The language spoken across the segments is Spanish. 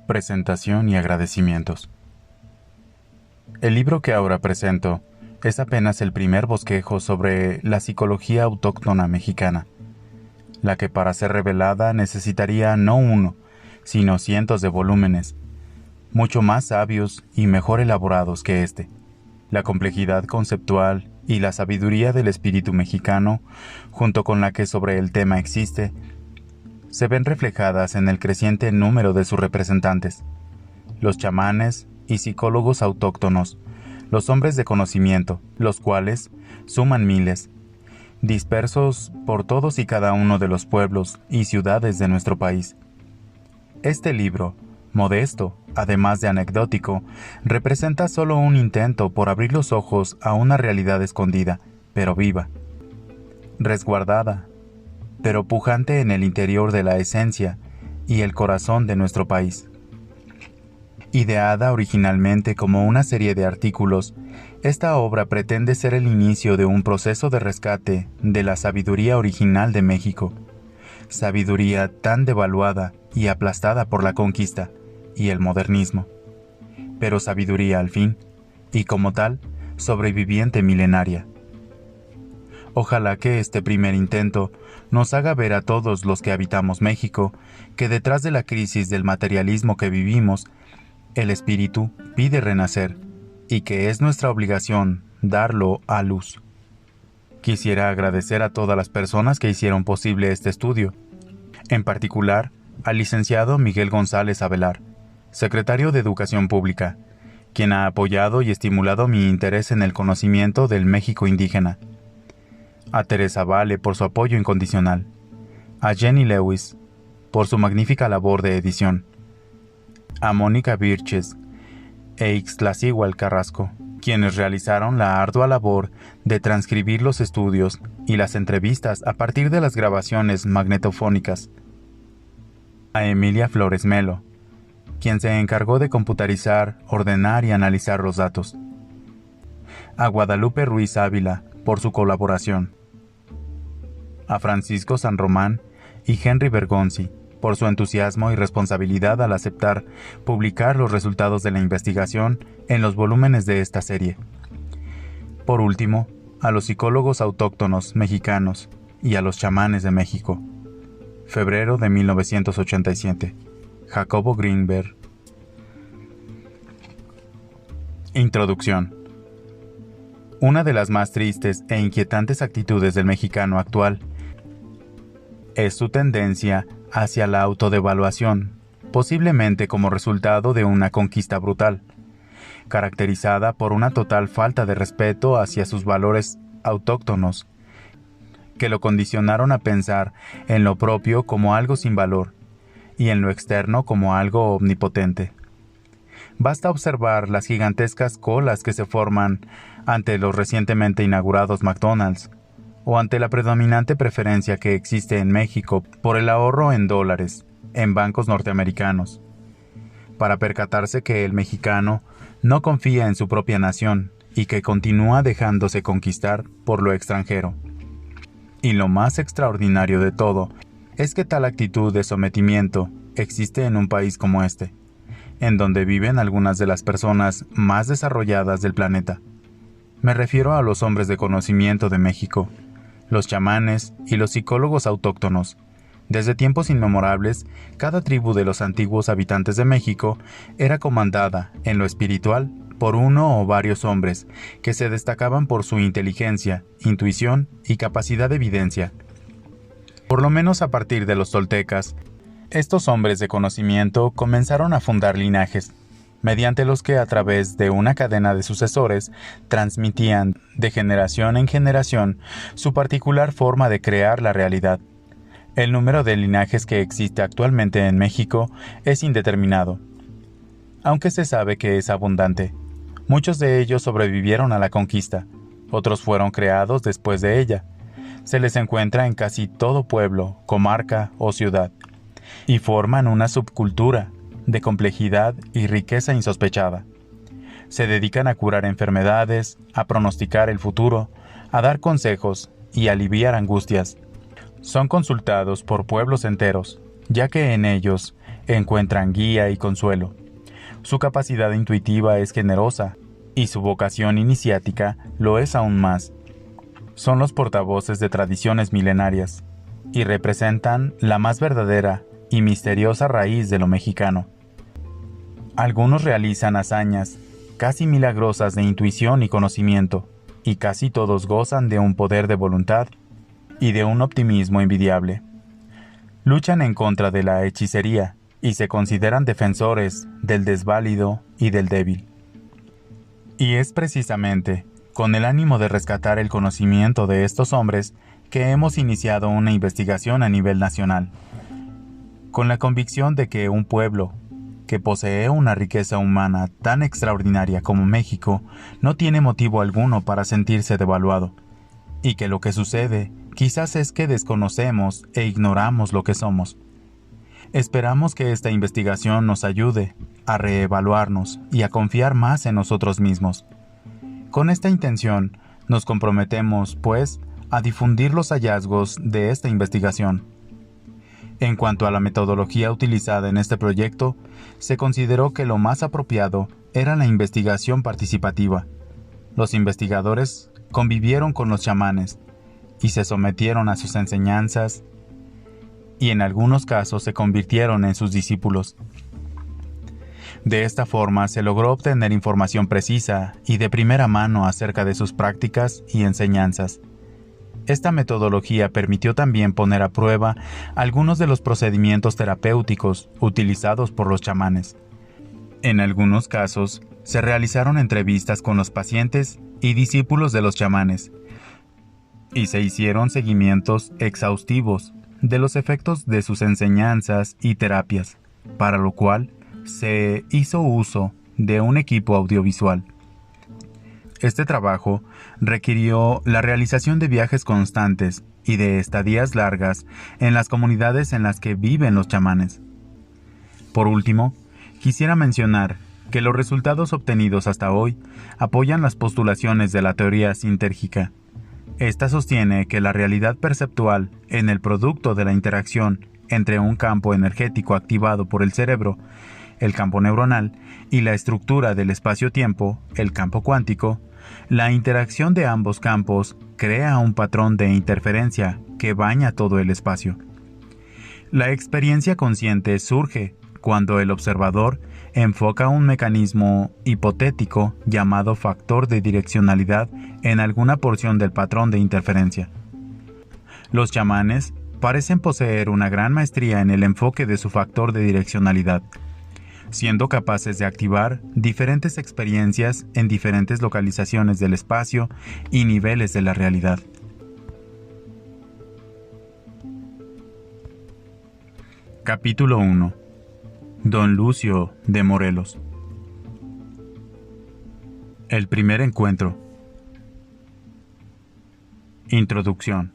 Presentación y agradecimientos. El libro que ahora presento es apenas el primer bosquejo sobre la psicología autóctona mexicana, la que para ser revelada necesitaría no uno, sino cientos de volúmenes, mucho más sabios y mejor elaborados que este. La complejidad conceptual y la sabiduría del espíritu mexicano, junto con la que sobre el tema existe, se ven reflejadas en el creciente número de sus representantes, los chamanes y psicólogos autóctonos, los hombres de conocimiento, los cuales suman miles, dispersos por todos y cada uno de los pueblos y ciudades de nuestro país. Este libro, modesto, además de anecdótico, representa solo un intento por abrir los ojos a una realidad escondida, pero viva, resguardada, pero pujante en el interior de la esencia y el corazón de nuestro país. Ideada originalmente como una serie de artículos, esta obra pretende ser el inicio de un proceso de rescate de la sabiduría original de México, sabiduría tan devaluada y aplastada por la conquista y el modernismo, pero sabiduría al fin, y como tal, sobreviviente milenaria. Ojalá que este primer intento nos haga ver a todos los que habitamos México que detrás de la crisis del materialismo que vivimos, el espíritu pide renacer y que es nuestra obligación darlo a luz. Quisiera agradecer a todas las personas que hicieron posible este estudio, en particular al licenciado Miguel González Avelar, secretario de Educación Pública, quien ha apoyado y estimulado mi interés en el conocimiento del México indígena, a Teresa Vale por su apoyo incondicional, a Jenny Lewis por su magnífica labor de edición, a Mónica Birches e Ixtlacihuatl Carrasco, quienes realizaron la ardua labor de transcribir los estudios y las entrevistas a partir de las grabaciones magnetofónicas, a Emilia Flores Melo, quien se encargó de computarizar, ordenar y analizar los datos, a Guadalupe Ruiz Ávila por su colaboración, a Francisco San Román y Henry Bergonzi por su entusiasmo y responsabilidad al aceptar publicar los resultados de la investigación en los volúmenes de esta serie. Por último, a los psicólogos autóctonos mexicanos y a los chamanes de México. Febrero de 1987. Jacobo Greenberg. Introducción. Una de las más tristes e inquietantes actitudes del mexicano actual es su tendencia hacia la autodevaluación, posiblemente como resultado de una conquista brutal, caracterizada por una total falta de respeto hacia sus valores autóctonos, que lo condicionaron a pensar en lo propio como algo sin valor y en lo externo como algo omnipotente. Basta observar las gigantescas colas que se forman ante los recientemente inaugurados McDonald's, o ante la predominante preferencia que existe en México por el ahorro en dólares en bancos norteamericanos, para percatarse que el mexicano no confía en su propia nación y que continúa dejándose conquistar por lo extranjero. Y lo más extraordinario de todo es que tal actitud de sometimiento existe en un país como este, en donde viven algunas de las personas más desarrolladas del planeta. Me refiero a los hombres de conocimiento de México, los chamanes y los psicólogos autóctonos. Desde tiempos inmemorables, cada tribu de los antiguos habitantes de México era comandada, en lo espiritual, por uno o varios hombres que se destacaban por su inteligencia, intuición y capacidad de evidencia. Por lo menos a partir de los toltecas, estos hombres de conocimiento comenzaron a fundar linajes, mediante los que a través de una cadena de sucesores transmitían de generación en generación su particular forma de crear la realidad. El número de linajes que existe actualmente en México es indeterminado, aunque se sabe que es abundante. Muchos de ellos sobrevivieron a la conquista, otros fueron creados después de ella. Se les encuentra en casi todo pueblo, comarca o ciudad, y forman una subcultura de complejidad y riqueza insospechada. Se dedican a curar enfermedades, a pronosticar el futuro, a dar consejos y aliviar angustias. Son consultados por pueblos enteros, ya que en ellos encuentran guía y consuelo. Su capacidad intuitiva es generosa, y su vocación iniciática lo es aún más. Son los portavoces de tradiciones milenarias, y representan la más verdadera y misteriosa raíz de lo mexicano. Algunos realizan hazañas casi milagrosas de intuición y conocimiento, y casi todos gozan de un poder de voluntad y de un optimismo envidiable. Luchan en contra de la hechicería y se consideran defensores del desválido y del débil. Y es precisamente con el ánimo de rescatar el conocimiento de estos hombres que hemos iniciado una investigación a nivel nacional, con la convicción de que un pueblo que posee una riqueza humana tan extraordinaria como México no tiene motivo alguno para sentirse devaluado, y que lo que sucede quizás es que desconocemos e ignoramos lo que somos. Esperamos que esta investigación nos ayude a reevaluarnos y a confiar más en nosotros mismos. Con esta intención, nos comprometemos, pues, a difundir los hallazgos de esta investigación. En cuanto a la metodología utilizada en este proyecto, se consideró que lo más apropiado era la investigación participativa. Los investigadores convivieron con los chamanes y se sometieron a sus enseñanzas, y en algunos casos se convirtieron en sus discípulos. De esta forma se logró obtener información precisa y de primera mano acerca de sus prácticas y enseñanzas. Esta metodología permitió también poner a prueba algunos de los procedimientos terapéuticos utilizados por los chamanes. En algunos casos, se realizaron entrevistas con los pacientes y discípulos de los chamanes, y se hicieron seguimientos exhaustivos de los efectos de sus enseñanzas y terapias, para lo cual se hizo uso de un equipo audiovisual. Este trabajo requirió la realización de viajes constantes y de estadías largas en las comunidades en las que viven los chamanes. Por último, quisiera mencionar que los resultados obtenidos hasta hoy apoyan las postulaciones de la teoría sintérgica. Esta sostiene que la realidad perceptual en el producto de la interacción entre un campo energético activado por el cerebro, el campo neuronal, y la estructura del espacio-tiempo, el campo cuántico, la interacción de ambos campos crea un patrón de interferencia que baña todo el espacio. La experiencia consciente surge cuando el observador enfoca un mecanismo hipotético llamado factor de direccionalidad en alguna porción del patrón de interferencia. Los chamanes parecen poseer una gran maestría en el enfoque de su factor de direccionalidad, siendo capaces de activar diferentes experiencias en diferentes localizaciones del espacio y niveles de la realidad. Capítulo 1. Don Lucio de Morelos. El primer encuentro. Introducción.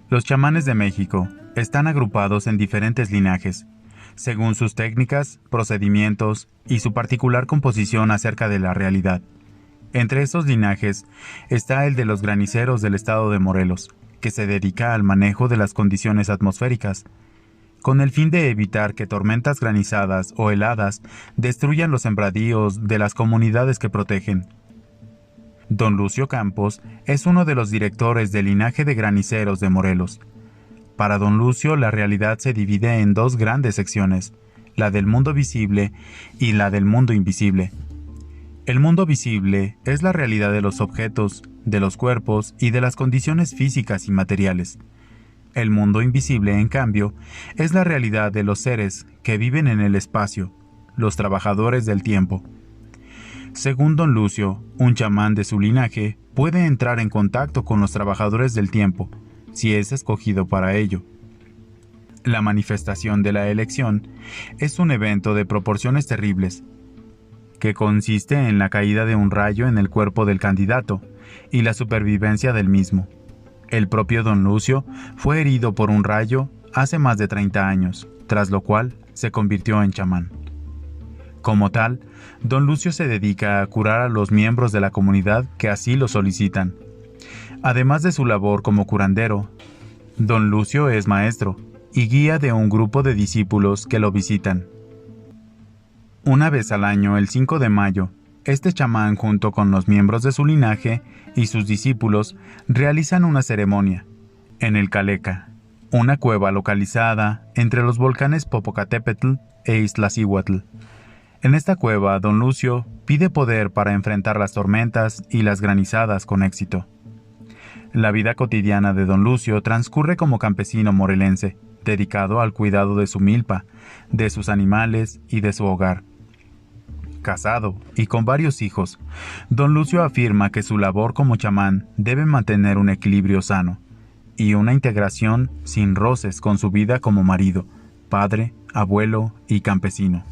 Los chamanes de México están agrupados en diferentes linajes, según sus técnicas, procedimientos y su particular composición acerca de la realidad. Entre esos linajes está el de los graniceros del estado de Morelos, que se dedica al manejo de las condiciones atmosféricas, con el fin de evitar que tormentas granizadas o heladas destruyan los sembradíos de las comunidades que protegen. Don Lucio Campos es uno de los directores del linaje de graniceros de Morelos. Para don Lucio, la realidad se divide en dos grandes secciones, la del mundo visible y la del mundo invisible. El mundo visible es la realidad de los objetos, de los cuerpos y de las condiciones físicas y materiales. El mundo invisible, en cambio, es la realidad de los seres que viven en el espacio, los trabajadores del tiempo. Según don Lucio, un chamán de su linaje puede entrar en contacto con los trabajadores del tiempo, si es escogido para ello. La manifestación de la elección es un evento de proporciones terribles, que consiste en la caída de un rayo en el cuerpo del candidato y la supervivencia del mismo. El propio don Lucio fue herido por un rayo hace más de 30 años, tras lo cual se convirtió en chamán. Como tal, don Lucio se dedica a curar a los miembros de la comunidad que así lo solicitan. Además de su labor como curandero, don Lucio es maestro y guía de un grupo de discípulos que lo visitan. Una vez al año, el 5 de mayo, este chamán junto con los miembros de su linaje y sus discípulos realizan una ceremonia en el Caleca, una cueva localizada entre los volcanes Popocatépetl e Iztaccíhuatl. En esta cueva, don Lucio pide poder para enfrentar las tormentas y las granizadas con éxito. La vida cotidiana de don Lucio transcurre como campesino morelense, dedicado al cuidado de su milpa, de sus animales y de su hogar. Casado y con varios hijos, don Lucio afirma que su labor como chamán debe mantener un equilibrio sano y una integración sin roces con su vida como marido, padre, abuelo y campesino.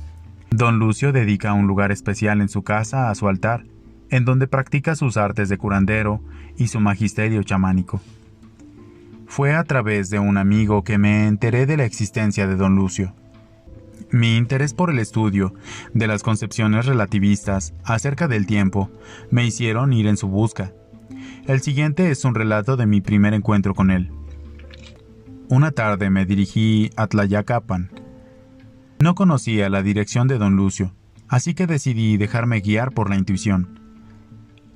Don Lucio dedica un lugar especial en su casa a su altar, en donde practica sus artes de curandero y su magisterio chamánico. Fue a través de un amigo que me enteré de la existencia de don Lucio. Mi interés por el estudio de las concepciones relativistas acerca del tiempo me hicieron ir en su busca. El siguiente es un relato de mi primer encuentro con él. Una tarde me dirigí a Tlayacapan. No conocía la dirección de don Lucio, así que decidí dejarme guiar por la intuición.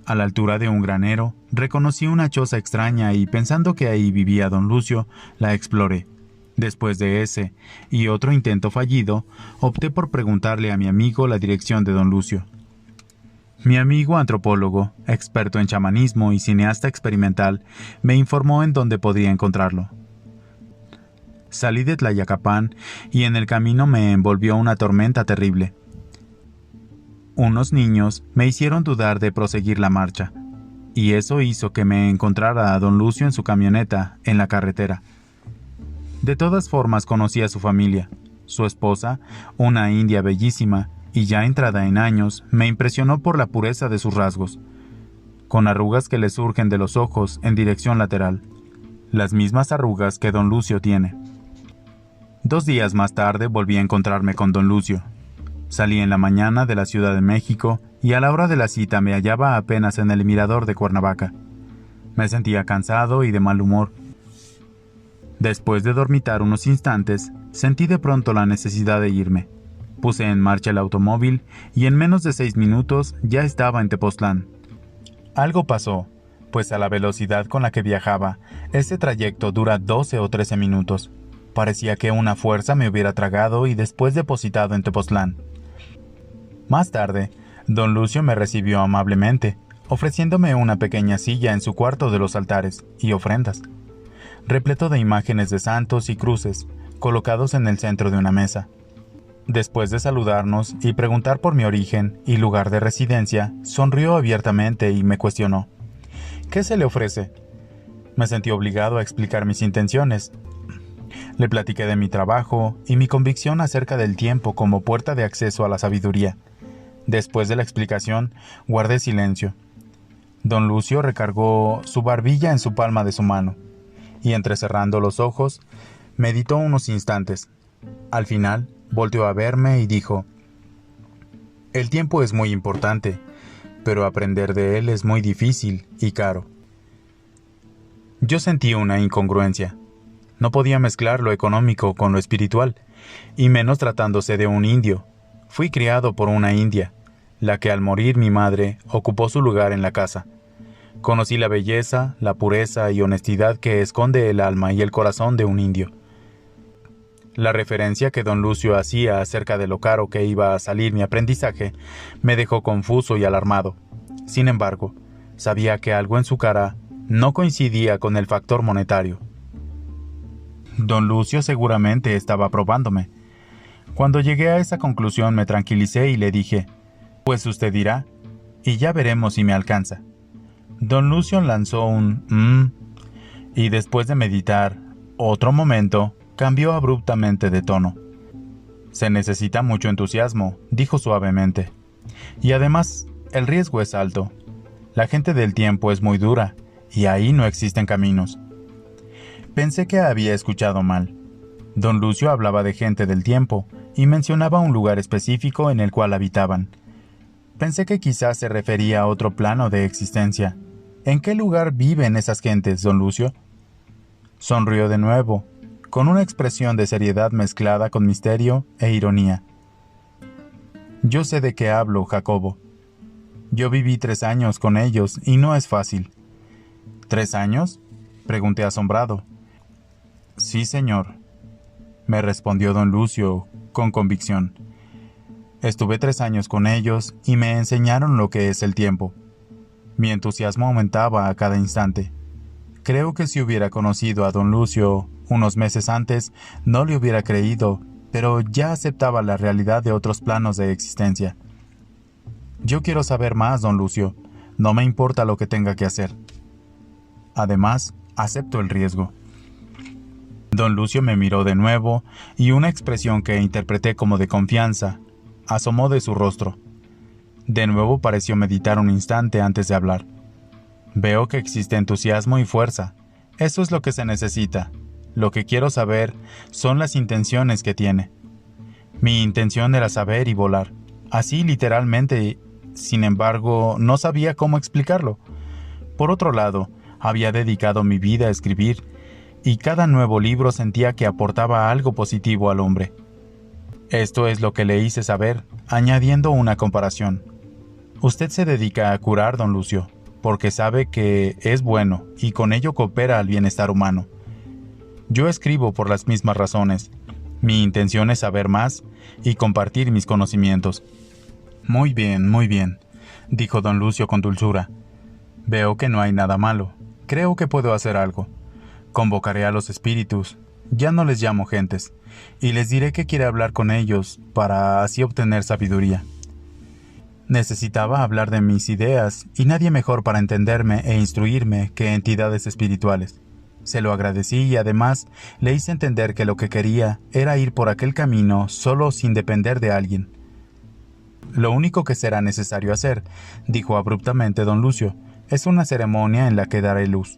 A la altura de un granero, reconocí una choza extraña y pensando que ahí vivía don Lucio, la exploré. Después de ese y otro intento fallido, opté por preguntarle a mi amigo la dirección de don Lucio. Mi amigo antropólogo, experto en chamanismo y cineasta experimental, me informó en dónde podría encontrarlo. Salí de Tlayacapan y en el camino me envolvió una tormenta terrible. Unos niños me hicieron dudar de proseguir la marcha, y eso hizo que me encontrara a don Lucio en su camioneta, en la carretera. De todas formas conocí a su familia. Su esposa, una india bellísima, y ya entrada en años, me impresionó por la pureza de sus rasgos, con arrugas que le surgen de los ojos en dirección lateral, las mismas arrugas que don Lucio tiene. 2 días más tarde volví a encontrarme con don Lucio. Salí en la mañana de la Ciudad de México y a la hora de la cita me hallaba apenas en el mirador de Cuernavaca. Me sentía cansado y de mal humor. Después de dormitar unos instantes, sentí de pronto la necesidad de irme. Puse en marcha el automóvil y en menos de 6 minutos ya estaba en Tepoztlán. Algo pasó, pues a la velocidad con la que viajaba, este trayecto dura 12 o 13 minutos. Parecía que una fuerza me hubiera tragado y después depositado en Tepoztlán. Más tarde, don Lucio me recibió amablemente, ofreciéndome una pequeña silla en su cuarto de los altares y ofrendas, repleto de imágenes de santos y cruces, colocados en el centro de una mesa. Después de saludarnos y preguntar por mi origen y lugar de residencia, sonrió abiertamente y me cuestionó. ¿Qué se le ofrece? Me sentí obligado a explicar mis intenciones. Le platiqué de mi trabajo y mi convicción acerca del tiempo como puerta de acceso a la sabiduría. Después de la explicación, guardé silencio. Don Lucio recargó su barbilla en su palma de su mano, y entrecerrando los ojos, meditó unos instantes. Al final, volteó a verme y dijo: «El tiempo es muy importante, pero aprender de él es muy difícil y caro». Yo sentí una incongruencia. No podía mezclar lo económico con lo espiritual, y menos tratándose de un indio. Fui criado por una india, la que al morir mi madre ocupó su lugar en la casa. Conocí la belleza, la pureza y honestidad que esconde el alma y el corazón de un indio. La referencia que don Lucio hacía acerca de lo caro que iba a salir mi aprendizaje me dejó confuso y alarmado. Sin embargo, sabía que algo en su cara no coincidía con el factor monetario. Don Lucio seguramente estaba probándome. Cuando llegué a esa conclusión me tranquilicé y le dije: «Pues usted dirá, y ya veremos si me alcanza». Don Lucio lanzó un y después de meditar otro momento, cambió abruptamente de tono. «Se necesita mucho entusiasmo», dijo suavemente. «Y además, el riesgo es alto. La gente del tiempo es muy dura, y ahí no existen caminos». Pensé que había escuchado mal. Don Lucio hablaba de gente del tiempo y mencionaba un lugar específico en el cual habitaban. Pensé que quizás se refería a otro plano de existencia, ¿En qué lugar viven esas gentes, don Lucio? Sonrió de nuevo, con una expresión de seriedad mezclada con misterio e ironía. Yo sé de qué hablo, Jacobo. Yo viví 3 años con ellos y no es fácil. ¿3 años? Pregunté asombrado. Sí, señor, me respondió don Lucio con convicción. Estuve 3 años con ellos y me enseñaron lo que es el tiempo. Mi entusiasmo aumentaba a cada instante. Creo que si hubiera conocido a don Lucio unos meses antes, no le hubiera creído, pero ya aceptaba la realidad de otros planos de existencia. Yo quiero saber más, don Lucio. No me importa lo que tenga que hacer. Además, acepto el riesgo. Don Lucio me miró de nuevo y una expresión que interpreté como de confianza asomó de su rostro. De nuevo pareció meditar un instante antes de hablar. Veo que existe entusiasmo y fuerza. Eso es lo que se necesita. Lo que quiero saber son las intenciones que tiene. Mi intención era saber y volar. Así literalmente, sin embargo, no sabía cómo explicarlo. Por otro lado, había dedicado mi vida a escribir, y cada nuevo libro sentía que aportaba algo positivo al hombre. Esto es lo que le hice saber, añadiendo una comparación. Usted se dedica a curar, don Lucio, porque sabe que es bueno y con ello coopera al bienestar humano. Yo escribo por las mismas razones. Mi intención es saber más y compartir mis conocimientos. Muy bien, dijo don Lucio con dulzura. Veo que no hay nada malo. Creo que puedo hacer algo. Convocaré a los espíritus, ya no les llamo gentes, y les diré que quiere hablar con ellos para así obtener sabiduría. Necesitaba hablar de mis ideas, y nadie mejor para entenderme e instruirme que entidades espirituales. Se lo agradecí y además le hice entender que lo que quería era ir por aquel camino solo sin depender de alguien. Lo único que será necesario hacer, dijo abruptamente don Lucio, es una ceremonia en la que daré luz.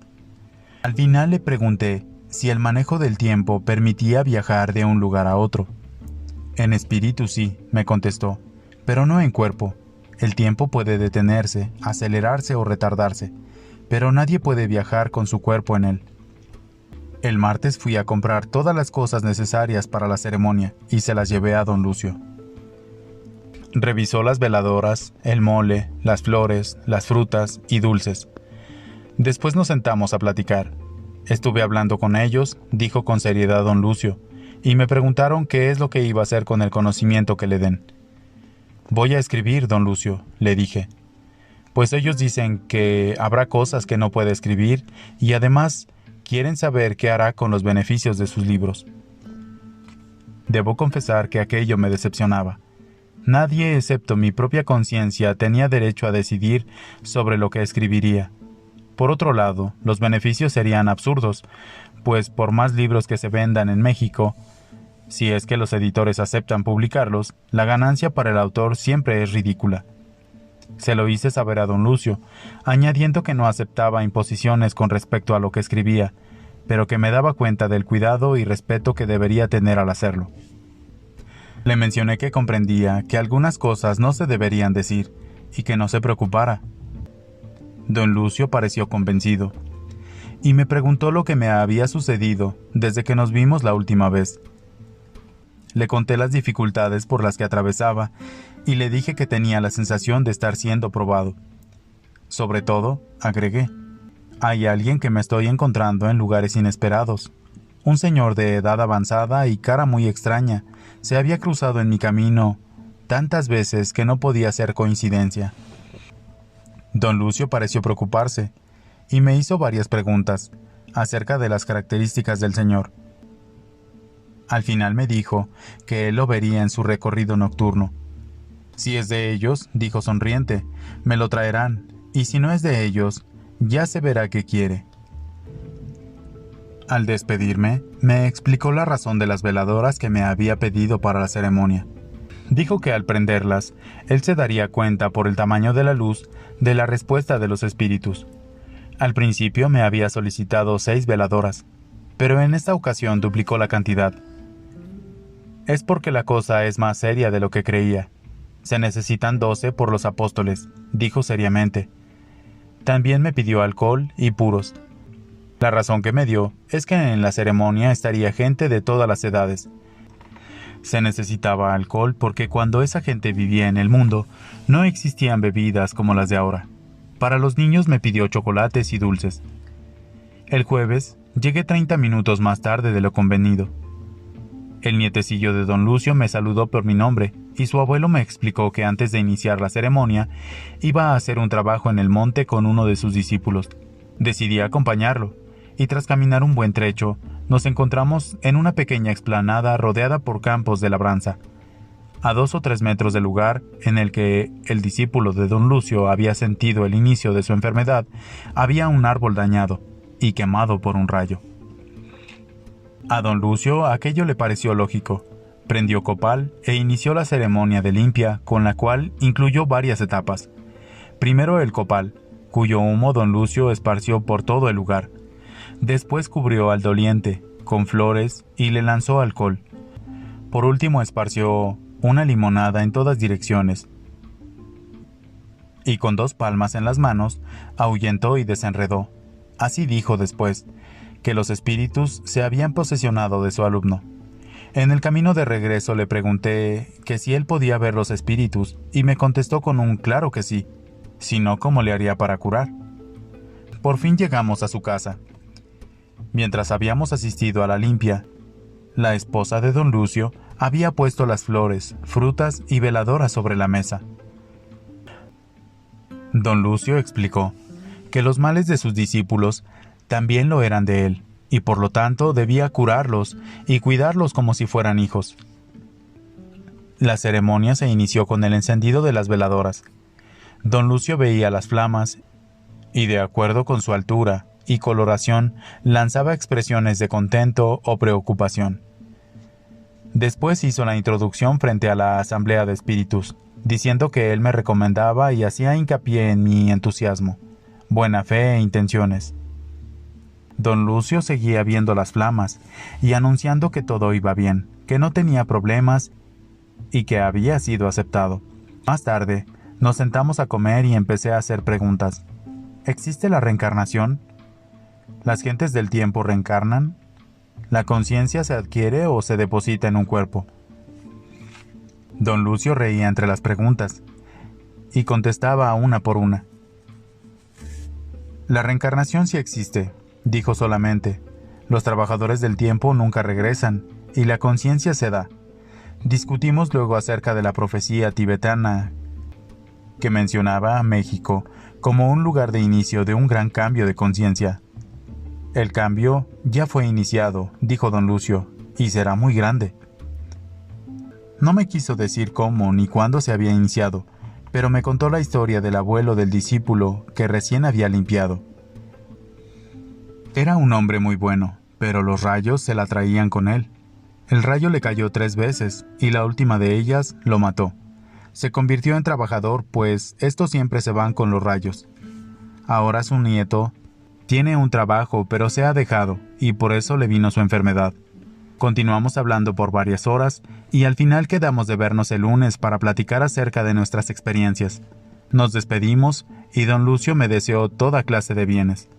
Al final le pregunté si el manejo del tiempo permitía viajar de un lugar a otro. En espíritu sí, me contestó, pero no en cuerpo. El tiempo puede detenerse, acelerarse o retardarse, pero nadie puede viajar con su cuerpo en él. El martes fui a comprar todas las cosas necesarias para la ceremonia y se las llevé a don Lucio. Revisó las veladoras, el mole, las flores, las frutas y dulces. Después nos sentamos a platicar. Estuve hablando con ellos, dijo con seriedad don Lucio, y me preguntaron qué es lo que iba a hacer con el conocimiento que le den. Voy a escribir, don Lucio, le dije. Pues ellos dicen que habrá cosas que no puede escribir y además quieren saber qué hará con los beneficios de sus libros. Debo confesar que aquello me decepcionaba. Nadie excepto mi propia conciencia tenía derecho a decidir sobre lo que escribiría. Por otro lado, los beneficios serían absurdos, pues por más libros que se vendan en México, si es que los editores aceptan publicarlos, la ganancia para el autor siempre es ridícula. Se lo hice saber a don Lucio, añadiendo que no aceptaba imposiciones con respecto a lo que escribía, pero que me daba cuenta del cuidado y respeto que debería tener al hacerlo. Le mencioné que comprendía que algunas cosas no se deberían decir, y que no se preocupara. Don Lucio pareció convencido, y me preguntó lo que me había sucedido desde que nos vimos la última vez. Le conté las dificultades por las que atravesaba, y le dije que tenía la sensación de estar siendo probado. Sobre todo, agregué, hay alguien que me estoy encontrando en lugares inesperados. Un señor de edad avanzada y cara muy extraña se había cruzado en mi camino tantas veces que no podía ser coincidencia. Don Lucio pareció preocuparse, y me hizo varias preguntas acerca de las características del señor. Al final me dijo que él lo vería en su recorrido nocturno. Si es de ellos, dijo sonriente, me lo traerán, y si no es de ellos, ya se verá qué quiere. Al despedirme, me explicó la razón de las veladoras que me había pedido para la ceremonia. Dijo que al prenderlas, él se daría cuenta por el tamaño de la luz de la respuesta de los espíritus. Al principio me había solicitado 6 veladoras, pero en esta ocasión duplicó la cantidad. Es porque la cosa es más seria de lo que creía. Se necesitan 12 por los apóstoles, dijo seriamente. También me pidió alcohol y puros. La razón que me dio es que en la ceremonia estaría gente de todas las edades. Se necesitaba alcohol porque cuando esa gente vivía en el mundo, no existían bebidas como las de ahora. Para los niños me pidió chocolates y dulces. El jueves llegué 30 minutos más tarde de lo convenido. El nietecillo de don Lucio me saludó por mi nombre y su abuelo me explicó que antes de iniciar la ceremonia iba a hacer un trabajo en el monte con uno de sus discípulos. Decidí acompañarlo y tras caminar un buen trecho nos encontramos en una pequeña explanada rodeada por campos de labranza. A 2 o 3 metros del lugar en el que el discípulo de don Lucio había sentido el inicio de su enfermedad, había un árbol dañado y quemado por un rayo. A don Lucio aquello le pareció lógico. Prendió copal e inició la ceremonia de limpia, con la cual incluyó varias etapas. Primero el copal, cuyo humo don Lucio esparció por todo el lugar. Después cubrió al doliente con flores y le lanzó alcohol. Por último esparció una limonada en todas direcciones. Y con 2 palmas en las manos, ahuyentó y desenredó. Así dijo después, que los espíritus se habían posesionado de su alumno. En el camino de regreso le pregunté que si él podía ver los espíritus y me contestó con un claro que sí, si no, ¿cómo le haría para curar? Por fin llegamos a su casa. Mientras habíamos asistido a la limpia, la esposa de don Lucio había puesto las flores, frutas y veladoras sobre la mesa. Don Lucio explicó que los males de sus discípulos también lo eran de él, y por lo tanto debía curarlos y cuidarlos como si fueran hijos. La ceremonia se inició con el encendido de las veladoras. Don Lucio veía las flamas y, de acuerdo con su altura y coloración, lanzaba expresiones de contento o preocupación. Después hizo la introducción frente a la asamblea de espíritus, diciendo que él me recomendaba y hacía hincapié en mi entusiasmo, buena fe e intenciones. Don Lucio seguía viendo las flamas y anunciando que todo iba bien, que no tenía problemas y que había sido aceptado. Más tarde, nos sentamos a comer y empecé a hacer preguntas. ¿Existe la reencarnación? ¿Las gentes del tiempo reencarnan? ¿La conciencia se adquiere o se deposita en un cuerpo? Don Lucio reía entre las preguntas y contestaba una por una. La reencarnación sí existe, dijo solamente. Los trabajadores del tiempo nunca regresan y la conciencia se da. Discutimos luego acerca de la profecía tibetana que mencionaba a México como un lugar de inicio de un gran cambio de conciencia. El cambio ya fue iniciado, dijo don Lucio, y será muy grande. No me quiso decir cómo ni cuándo se había iniciado, pero me contó la historia del abuelo del discípulo que recién había limpiado. Era un hombre muy bueno, pero los rayos se la traían con él. El rayo le cayó 3 veces, y la última de ellas lo mató. Se convirtió en trabajador, pues estos siempre se van con los rayos. Ahora su nieto tiene un trabajo, pero se ha dejado, y por eso le vino su enfermedad. Continuamos hablando por varias horas, y al final quedamos de vernos el lunes para platicar acerca de nuestras experiencias. Nos despedimos, y don Lucio me deseó toda clase de bienes.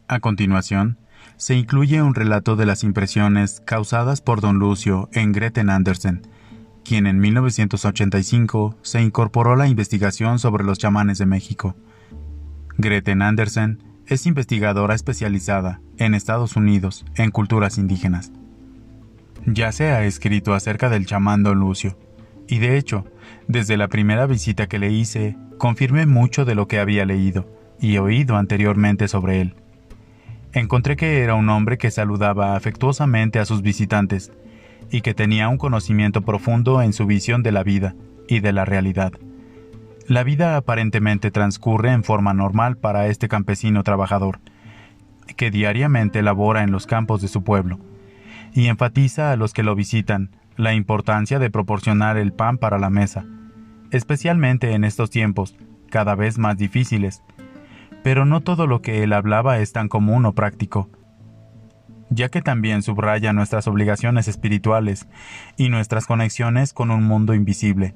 A continuación, se incluye un relato de las impresiones causadas por don Lucio en Gretchen Andersen, quien en 1985 se incorporó a la investigación sobre los chamanes de México. Gretchen Andersen es investigadora especializada en Estados Unidos en culturas indígenas. Ya se ha escrito acerca del chamán don Lucio, y de hecho, desde la primera visita que le hice, confirmé mucho de lo que había leído y oído anteriormente sobre él. Encontré que era un hombre que saludaba afectuosamente a sus visitantes y que tenía un conocimiento profundo en su visión de la vida y de la realidad. La vida aparentemente transcurre en forma normal para este campesino trabajador, que diariamente labora en los campos de su pueblo, y enfatiza a los que lo visitan la importancia de proporcionar el pan para la mesa, especialmente en estos tiempos, cada vez más difíciles. Pero no todo lo que él hablaba es tan común o práctico, ya que también subraya nuestras obligaciones espirituales y nuestras conexiones con un mundo invisible,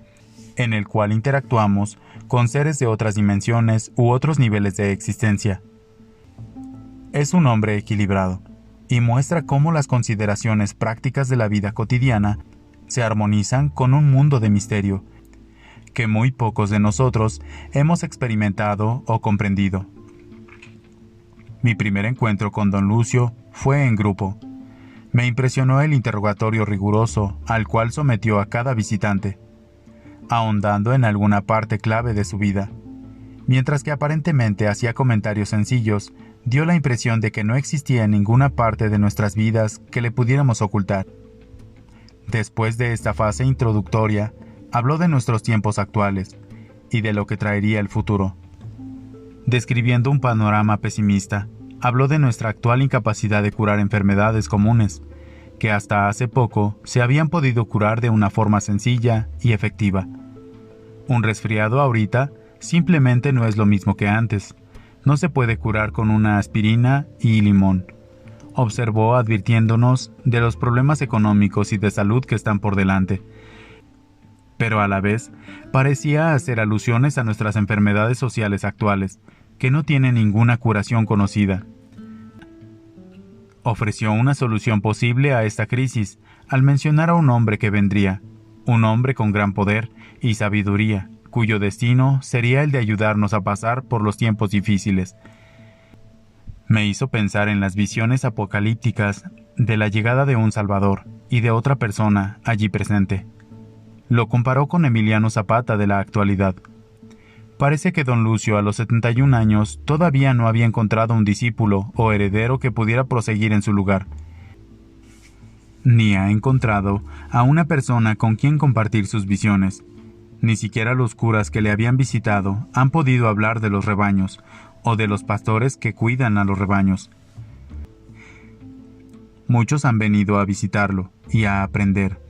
en el cual interactuamos con seres de otras dimensiones u otros niveles de existencia. Es un hombre equilibrado, y muestra cómo las consideraciones prácticas de la vida cotidiana se armonizan con un mundo de misterio, que muy pocos de nosotros hemos experimentado o comprendido. Mi primer encuentro con don Lucio fue en grupo. Me impresionó el interrogatorio riguroso al cual sometió a cada visitante, ahondando en alguna parte clave de su vida. Mientras que aparentemente hacía comentarios sencillos, dio la impresión de que no existía ninguna parte de nuestras vidas que le pudiéramos ocultar. Después de esta fase introductoria, habló de nuestros tiempos actuales y de lo que traería el futuro. Describiendo un panorama pesimista, habló de nuestra actual incapacidad de curar enfermedades comunes, que hasta hace poco se habían podido curar de una forma sencilla y efectiva. Un resfriado ahorita simplemente no es lo mismo que antes. No se puede curar con una aspirina y limón, observó advirtiéndonos de los problemas económicos y de salud que están por delante. Pero a la vez, parecía hacer alusiones a nuestras enfermedades sociales actuales, que no tienen ninguna curación conocida. Ofreció una solución posible a esta crisis, al mencionar a un hombre que vendría, un hombre con gran poder y sabiduría, cuyo destino sería el de ayudarnos a pasar por los tiempos difíciles. Me hizo pensar en las visiones apocalípticas de la llegada de un Salvador y de otra persona allí presente. Lo comparó con Emiliano Zapata de la actualidad. Parece que don Lucio a los 71 años todavía no había encontrado un discípulo o heredero que pudiera proseguir en su lugar. Ni ha encontrado a una persona con quien compartir sus visiones. Ni siquiera los curas que le habían visitado han podido hablar de los rebaños o de los pastores que cuidan a los rebaños. Muchos han venido a visitarlo y a aprender,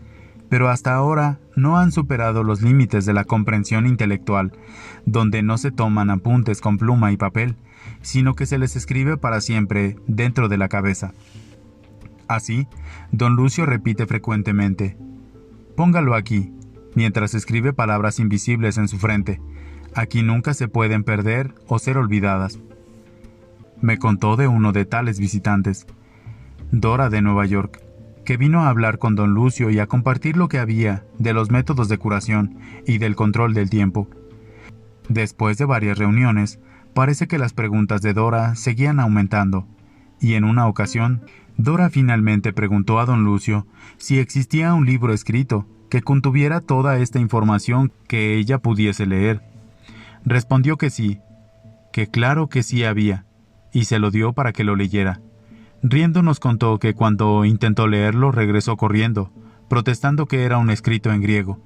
pero hasta ahora no han superado los límites de la comprensión intelectual, donde no se toman apuntes con pluma y papel, sino que se les escribe para siempre dentro de la cabeza. Así, don Lucio repite frecuentemente: «Póngalo aquí», mientras escribe palabras invisibles en su frente. Aquí nunca se pueden perder o ser olvidadas. Me contó de uno de tales visitantes, Dora de Nueva York, que vino a hablar con don Lucio y a compartir lo que había de los métodos de curación y del control del tiempo. Después de varias reuniones, parece que las preguntas de Dora seguían aumentando, y en una ocasión, Dora finalmente preguntó a don Lucio si existía un libro escrito que contuviera toda esta información que ella pudiese leer. Respondió que sí, que claro que sí había, y se lo dio para que lo leyera. Riendo nos contó que cuando intentó leerlo regresó corriendo, protestando que era un escrito en griego.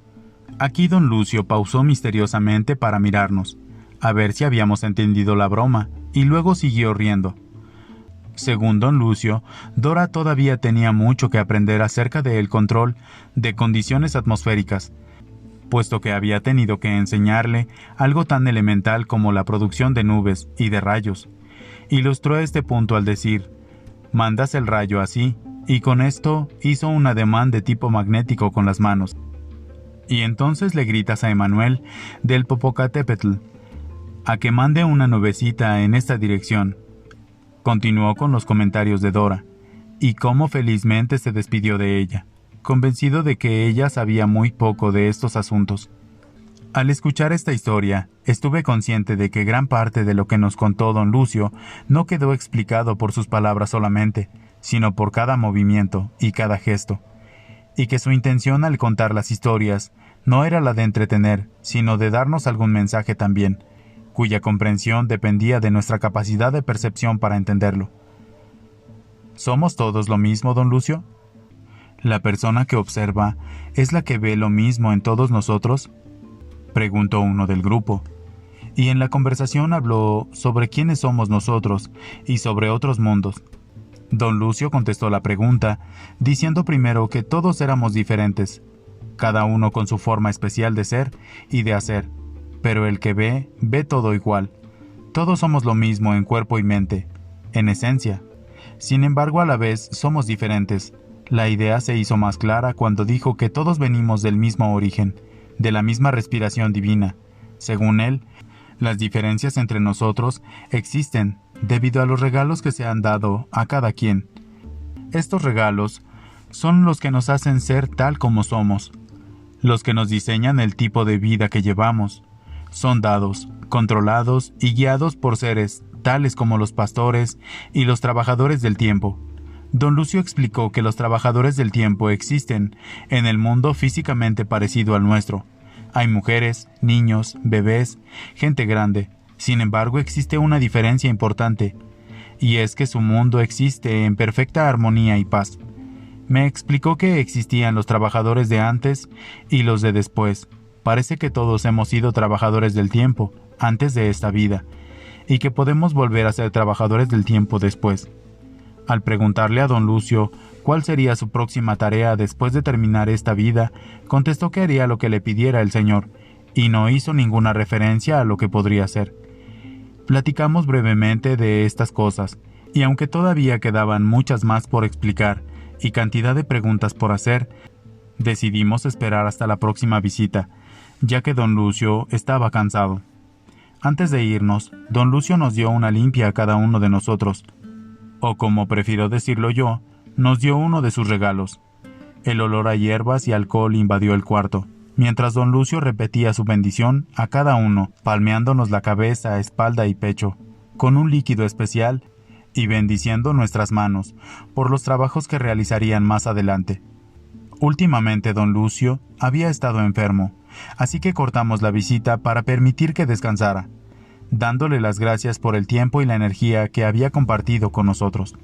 Aquí don Lucio pausó misteriosamente para mirarnos, a ver si habíamos entendido la broma, y luego siguió riendo. Según don Lucio, Dora todavía tenía mucho que aprender acerca del control de condiciones atmosféricas, puesto que había tenido que enseñarle algo tan elemental como la producción de nubes y de rayos. Ilustró este punto al decir: «Mandas el rayo así», y con esto hizo un ademán de tipo magnético con las manos. «Y entonces le gritas a Emanuel del Popocatépetl a que mande una nubecita en esta dirección». Continuó con los comentarios de Dora, y cómo felizmente se despidió de ella, convencido de que ella sabía muy poco de estos asuntos. Al escuchar esta historia, estuve consciente de que gran parte de lo que nos contó don Lucio no quedó explicado por sus palabras solamente, sino por cada movimiento y cada gesto, y que su intención al contar las historias no era la de entretener, sino de darnos algún mensaje también, cuya comprensión dependía de nuestra capacidad de percepción para entenderlo. ¿Somos todos lo mismo, don Lucio? ¿La persona que observa es la que ve lo mismo en todos nosotros?, preguntó uno del grupo, y en la conversación habló sobre quiénes somos nosotros y sobre otros mundos. Don Lucio contestó la pregunta, diciendo primero que todos éramos diferentes, cada uno con su forma especial de ser y de hacer, pero el que ve, ve todo igual. Todos somos lo mismo en cuerpo y mente, en esencia. Sin embargo, a la vez somos diferentes. La idea se hizo más clara cuando dijo que todos venimos del mismo origen, de la misma respiración divina. Según él, las diferencias entre nosotros existen debido a los regalos que se han dado a cada quien. Estos regalos son los que nos hacen ser tal como somos, los que nos diseñan el tipo de vida que llevamos. Son dados, controlados y guiados por seres tales como los pastores y los trabajadores del tiempo. Don Lucio explicó que los trabajadores del tiempo existen en el mundo físicamente parecido al nuestro. Hay mujeres, niños, bebés, gente grande. Sin embargo, existe una diferencia importante, y es que su mundo existe en perfecta armonía y paz. Me explicó que existían los trabajadores de antes y los de después. Parece que todos hemos sido trabajadores del tiempo antes de esta vida, y que podemos volver a ser trabajadores del tiempo después. Al preguntarle a don Lucio cuál sería su próxima tarea después de terminar esta vida, contestó que haría lo que le pidiera el Señor, y no hizo ninguna referencia a lo que podría ser. Platicamos brevemente de estas cosas, y aunque todavía quedaban muchas más por explicar y cantidad de preguntas por hacer, decidimos esperar hasta la próxima visita, ya que don Lucio estaba cansado. Antes de irnos, don Lucio nos dio una limpia a cada uno de nosotros, o como prefiero decirlo yo, nos dio uno de sus regalos. El olor a hierbas y alcohol invadió el cuarto, mientras don Lucio repetía su bendición a cada uno, palmeándonos la cabeza, espalda y pecho, con un líquido especial, y bendiciendo nuestras manos, por los trabajos que realizarían más adelante. Últimamente don Lucio había estado enfermo, así que cortamos la visita para permitir que descansara, dándole las gracias por el tiempo y la energía que había compartido con nosotros.